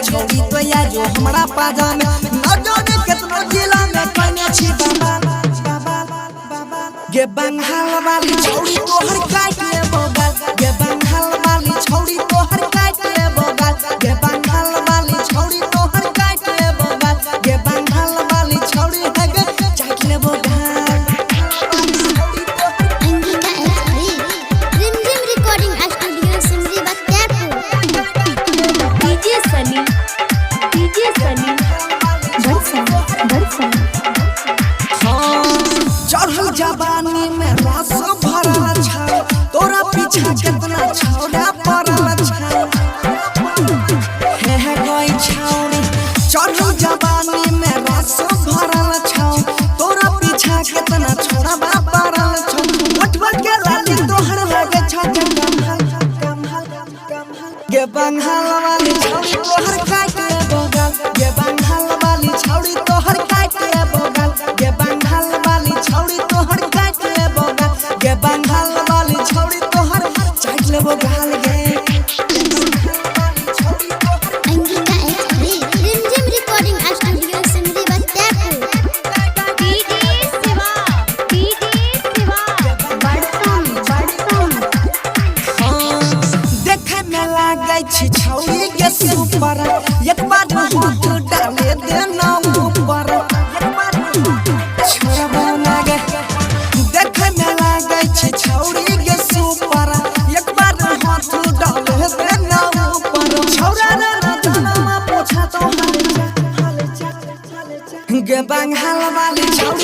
छोड़ी तो या जो हमरा पाजा में न जाने कितना जिला में कने छी बाबा गे बंगाल वाली छोड़ी तो हर काट ले बोगा गे बंगाल वाली छोड़ी तो हर काट ले बोगा गे बंगाल वाली छोड़ी तो हर काट ले बोगा गे बंगाल वाली छोड़ी है गे काट ले बोगा चढ़ल जवानी में रस भरल छाओ तोरा पीछा कितना छौड़ा पड़ल छाओ हे गई छौड़ी चढ़ल जवानी में रस भरल छाओ तोरा पीछा कितना छौड़ा पड़ल छाओ उठवा के लाली तोहर लगे छ गे बंगाल वाली छौड़ी तोहर काट ले बोगल गे बंगाल वाली छौड़ी तोहर काट ले बोगल गे बंगाल वाली छौड़ी तोहर काट ले बोगल गे बंगाल वाली छौड़ी तोहर चाट ले बोगल गे छौड़ी के सुपर एक बार हाथ डाले देना ऊपर छोड़बो लागे देखे में लागे छी छौड़ी के सुपर एक बार हाथ डाले देना ऊपर छौड़ा रे जनमा पूछा तो गे बंगाल वाली छौड़ी